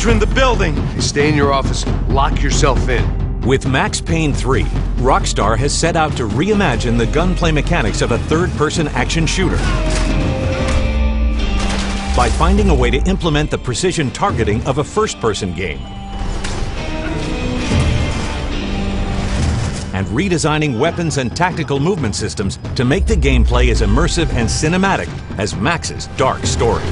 entering the building. Stay in your office. Lock yourself in. With Max Payne 3, Rockstar has set out to reimagine the gunplay mechanics of a third-person action shooter by finding a way to implement the precision targeting of a first-person game and redesigning weapons and tactical movement systems to make the gameplay as immersive and cinematic as Max's dark story.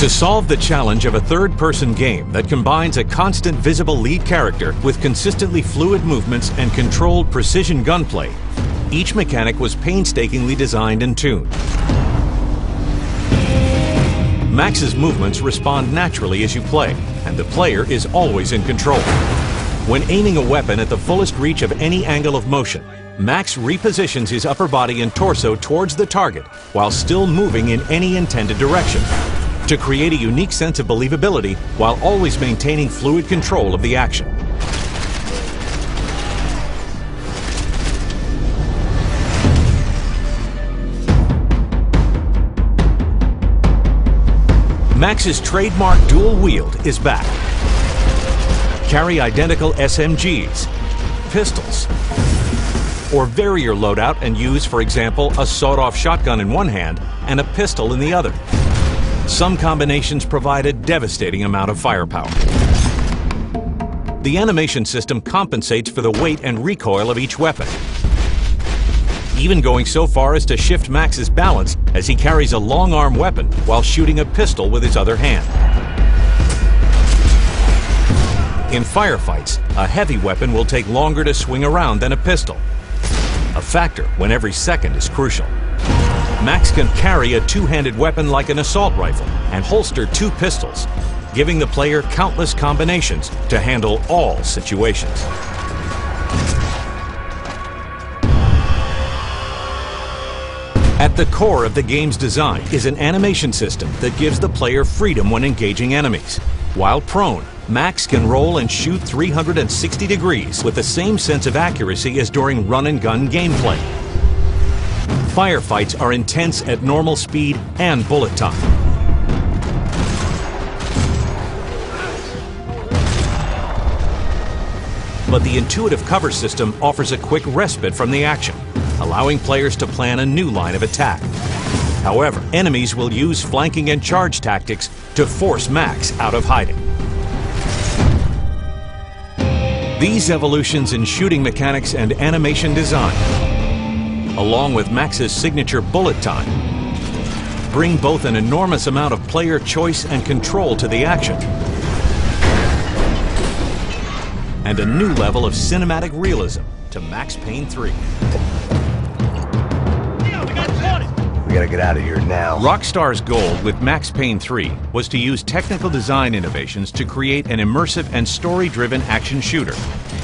To solve the challenge of a third-person game that combines a constant visible lead character with consistently fluid movements and controlled precision gunplay, each mechanic was painstakingly designed and tuned. Max's movements respond naturally as you play, and the player is always in control. When aiming a weapon at the fullest reach of any angle of motion, Max repositions his upper body and torso towards the target while still moving in any intended direction, to create a unique sense of believability while always maintaining fluid control of the action. Max's trademark dual wield is back. Carry identical SMGs, pistols, or vary your loadout and use, for example, a sawed-off shotgun in one hand and a pistol in the other. Some combinations provide a devastating amount of firepower. The animation system compensates for the weight and recoil of each weapon, even going so far as to shift Max's balance as he carries a long-arm weapon while shooting a pistol with his other hand. In firefights, a heavy weapon will take longer to swing around than a pistol, a factor when every second is crucial. Max can carry a two-handed weapon like an assault rifle and holster two pistols, giving the player countless combinations to handle all situations. At the core of the game's design is an animation system that gives the player freedom when engaging enemies. While prone, Max can roll and shoot 360 degrees with the same sense of accuracy as during run-and-gun gameplay. Firefights are intense at normal speed and bullet time. But the intuitive cover system offers a quick respite from the action, allowing players to plan a new line of attack. However, enemies will use flanking and charge tactics to force Max out of hiding. These evolutions in shooting mechanics and animation design, along with Max's signature bullet time, bring both an enormous amount of player choice and control to the action, and a new level of cinematic realism to Max Payne 3. We gotta get out of here now. Rockstar's goal with Max Payne 3 was to use technical design innovations to create an immersive and story-driven action shooter,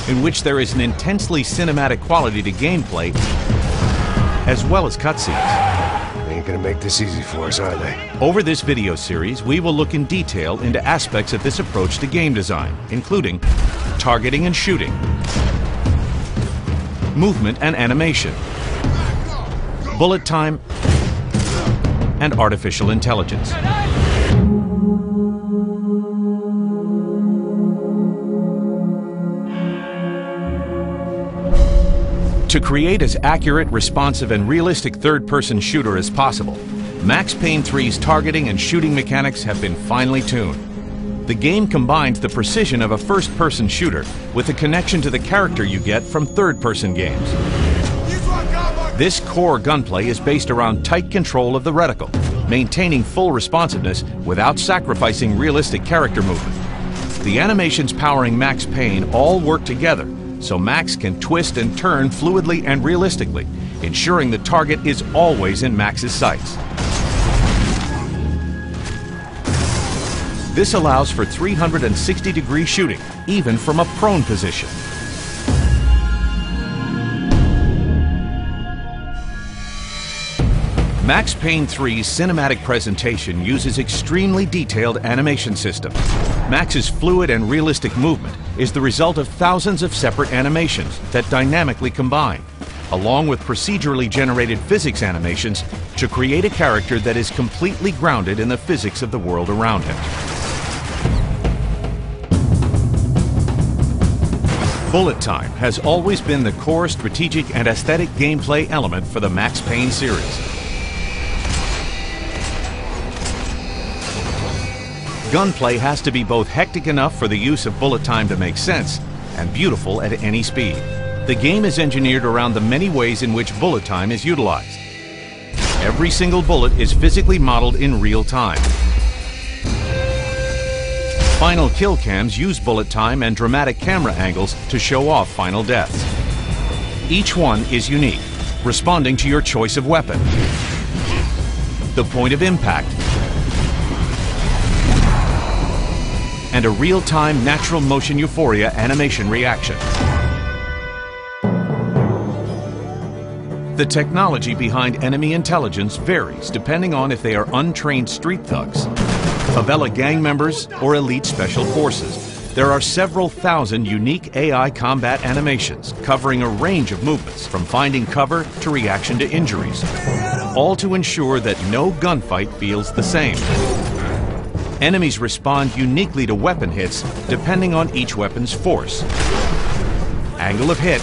in which there is an intensely cinematic quality to gameplay, as well as cutscenes. They ain't gonna make this easy for us, are they? Over this video series, we will look in detail into aspects of this approach to game design, including targeting and shooting, movement and animation, bullet time, and artificial intelligence. To create as accurate, responsive, and realistic third-person shooter as possible, Max Payne 3's targeting and shooting mechanics have been finely tuned. The game combines the precision of a first-person shooter with the connection to the character you get from third-person games. This core gunplay is based around tight control of the reticle, maintaining full responsiveness without sacrificing realistic character movement. The animations powering Max Payne all work together, so Max can twist and turn fluidly and realistically, ensuring the target is always in Max's sights. This allows for 360-degree shooting, even from a prone position. Max Payne 3's cinematic presentation uses extremely detailed animation systems. Max's fluid and realistic movement is the result of thousands of separate animations that dynamically combine, along with procedurally generated physics animations, to create a character that is completely grounded in the physics of the world around him. Bullet time has always been the core strategic and aesthetic gameplay element for the Max Payne series. Gunplay has to be both hectic enough for the use of bullet time to make sense and beautiful at any speed. The game is engineered around the many ways in which bullet time is utilized. Every single bullet is physically modeled in real time. Final kill cams use bullet time and dramatic camera angles to show off final deaths. Each one is unique, responding to your choice of weapon, the point of impact, and a real-time natural motion euphoria animation reaction. The technology behind enemy intelligence varies depending on if they are untrained street thugs, favela gang members, or elite special forces. There are several thousand unique AI combat animations covering a range of movements, from finding cover to reaction to injuries, all to ensure that no gunfight feels the same. Enemies respond uniquely to weapon hits depending on each weapon's force, angle of hit,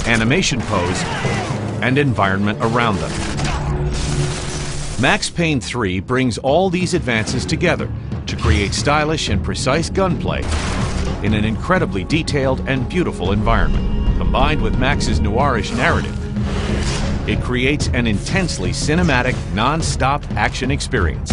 animation pose, and environment around them. Max Payne 3 brings all these advances together to create stylish and precise gunplay in an incredibly detailed and beautiful environment. Combined with Max's noirish narrative, it creates an intensely cinematic, non-stop action experience.